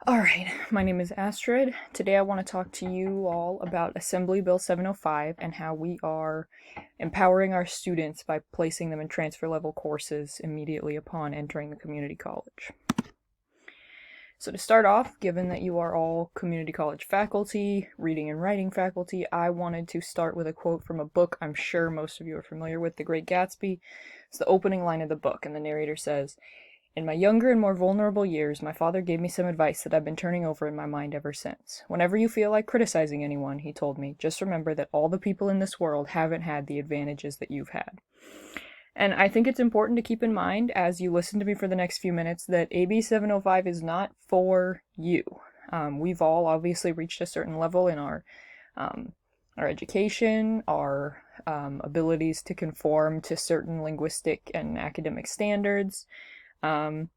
Alright, my name is Astrid. Today I want to talk to you all about Assembly Bill 705 and how we are empowering our students by placing them in transfer level courses immediately upon entering the community college. So to start off, given that you are all community college faculty, reading and writing faculty, I wanted to start with a quote from a book I'm sure most of you are familiar with, The Great Gatsby. It's the opening line of the book, and the narrator says, "In my younger and more vulnerable years, my father gave me some advice that I've been turning over in my mind ever since. Whenever you feel like criticizing anyone, he told me, just remember that all the people in this world haven't had the advantages that you've had." And I think it's important to keep in mind as you listen to me for the next few minutes that AB 705 is not for you. We've all obviously reached a certain level in our education, our abilities to conform to certain linguistic and academic standards. And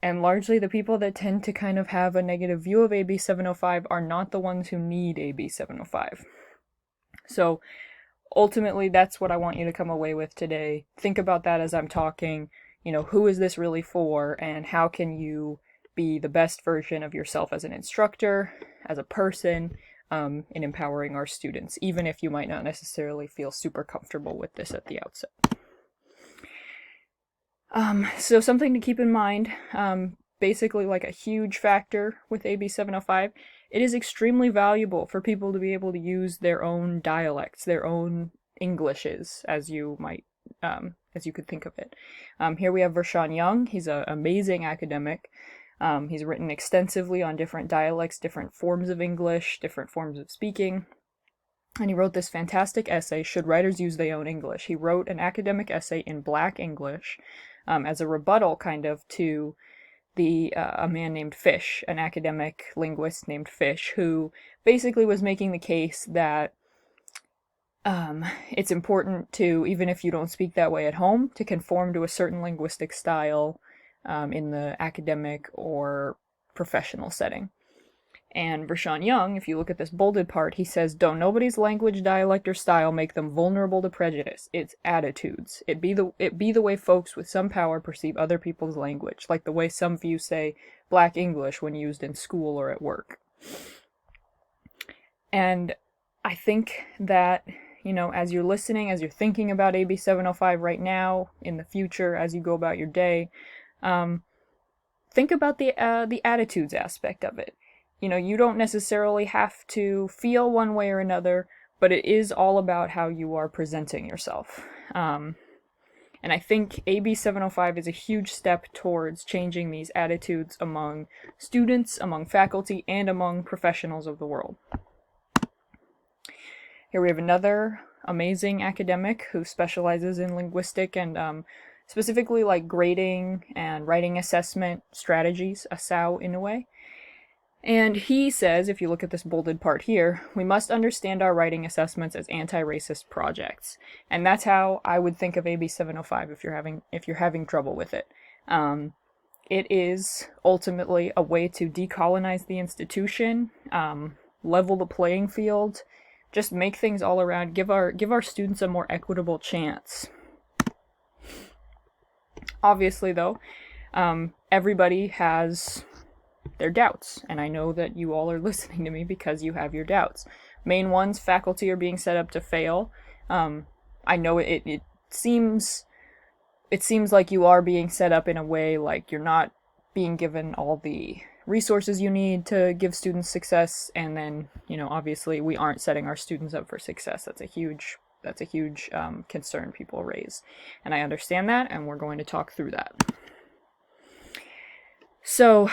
largely the people that tend to kind of have a negative view of AB 705 are not the ones who need AB 705. So ultimately, that's what I want you to come away with today. Think about that as I'm talking. Who is this really for, and how can you be the best version of yourself as an instructor, as a person, in empowering our students, even if you might not necessarily feel super comfortable with this at the outset. So something to keep in mind, basically like a huge factor with AB 705, it is extremely valuable for people to be able to use their own dialects, their own Englishes, as you could think of it. Here we have Vershawn Young. He's an amazing academic. He's written extensively on different dialects, different forms of English, different forms of speaking. And he wrote this fantastic essay, Should Writers Use Their Own English? He wrote an academic essay in Black English as a rebuttal kind of to a man named Fish, an academic linguist named Fish, who basically was making the case that it's important to, even if you don't speak that way at home, to conform to a certain linguistic style in the academic or professional setting. And Vershawn Young, if you look at this bolded part, he says, "Don't nobody's language, dialect, or style make them vulnerable to prejudice. It's attitudes. It be the way folks with some power perceive other people's language, like the way some view, say, Black English when used in school or at work." And I think that, as you're listening, as you're thinking about AB 705 right now, in the future, as you go about your day, think about the attitudes aspect of it. You don't necessarily have to feel one way or another, but it is all about how you are presenting yourself. And I think AB 705 is a huge step towards changing these attitudes among students, among faculty, and among professionals of the world. Here we have another amazing academic who specializes in linguistic and specifically like grading and writing assessment strategies, a SAO in a way. And he says, if you look at this bolded part here, we must understand our writing assessments as anti-racist projects. And that's how I would think of AB 705 if you're having trouble with it. It is ultimately a way to decolonize the institution, level the playing field, just make things all around, give our students a more equitable chance. Obviously, though, everybody has their doubts, and I know that you all are listening to me because you have your doubts. Main ones, faculty are being set up to fail. I know it seems like you are being set up in a way like you're not being given all the resources you need to give students success, and then, obviously we aren't setting our students up for success. That's a huge concern people raise, and I understand that, and we're going to talk through that. So,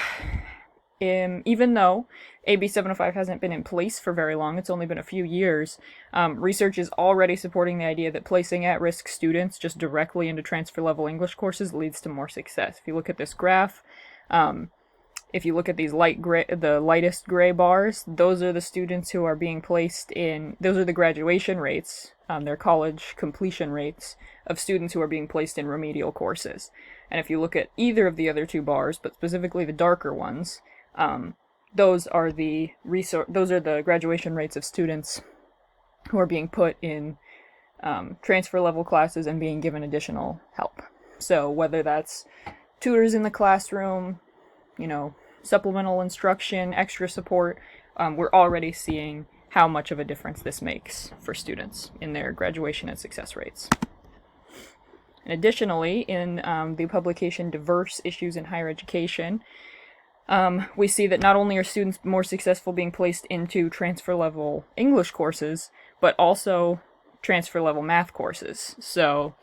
even though AB 705 hasn't been in place for very long, it's only been a few years, research is already supporting the idea that placing at-risk students just directly into transfer-level English courses leads to more success. If you look at this graph, if you look at these the lightest gray bars, those are the students who are being placed in, those are the graduation rates, their college completion rates of students who are being placed in remedial courses. And if you look at either of the other two bars, but specifically the darker ones, those are the graduation rates of students who are being put in transfer level classes and being given additional help. So whether that's tutors in the classroom, supplemental instruction, extra support, we're already seeing how much of a difference this makes for students in their graduation and success rates. And additionally, in the publication Diverse Issues in Higher Education, we see that not only are students more successful being placed into transfer-level English courses, but also transfer-level math courses. So,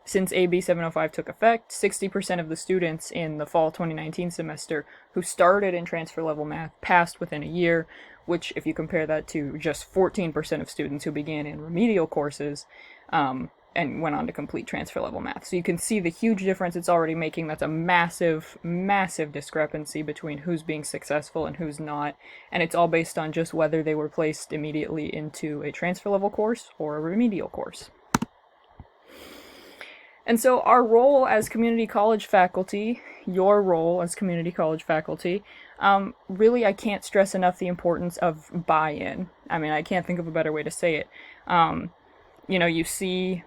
since AB 705 took effect, 60% of the students in the fall 2019 semester who started in transfer-level math passed within a year, which, if you compare that to just 14% of students who began in remedial courses, and went on to complete transfer-level math. So you can see the huge difference it's already making. That's a massive, massive discrepancy between who's being successful and who's not. And it's all based on just whether they were placed immediately into a transfer-level course or a remedial course. And so our role as community college faculty, your role as community college faculty, really I can't stress enough the importance of buy-in. I mean, I can't think of a better way to say it. You see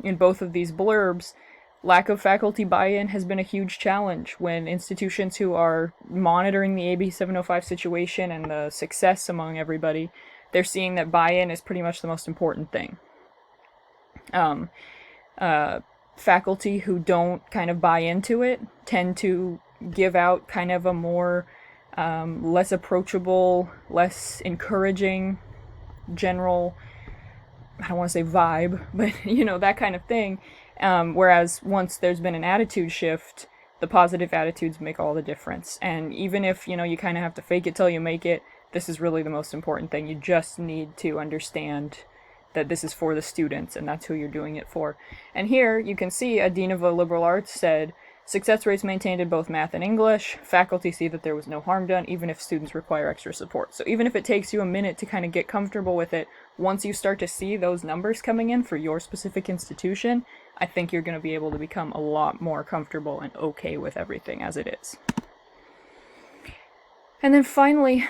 in both of these blurbs, lack of faculty buy-in has been a huge challenge when institutions who are monitoring the AB 705 situation and the success among everybody, they're seeing that buy-in is pretty much the most important thing. Faculty who don't kind of buy into it tend to give out kind of a more less approachable, less encouraging general, I don't want to say vibe, but that kind of thing. Whereas once there's been an attitude shift, the positive attitudes make all the difference. And even if, you kind of have to fake it till you make it, this is really the most important thing. You just need to understand that this is for the students, and that's who you're doing it for. And here you can see a dean of a liberal arts said, success rates maintained in both math and English. Faculty see that there was no harm done, even if students require extra support. So even if it takes you a minute to kind of get comfortable with it, once you start to see those numbers coming in for your specific institution, I think you're going to be able to become a lot more comfortable and okay with everything as it is. And then finally,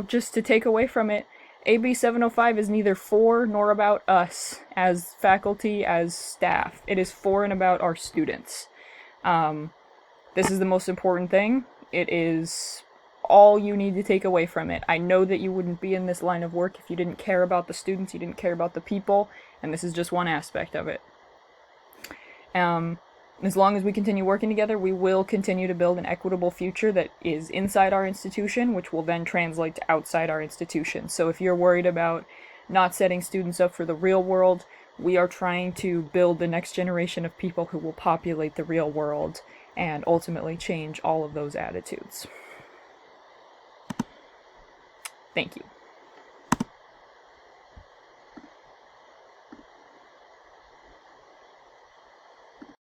just to take away from it, AB 705 is neither for nor about us as faculty, as staff. It is for and about our students. This is the most important thing. It is all you need to take away from it. I know that you wouldn't be in this line of work if you didn't care about the students, you didn't care about the people, and this is just one aspect of it. As long as we continue working together, we will continue to build an equitable future that is inside our institution, which will then translate to outside our institution. So if you're worried about not setting students up for the real world, we are trying to build the next generation of people who will populate the real world and ultimately change all of those attitudes. Thank you.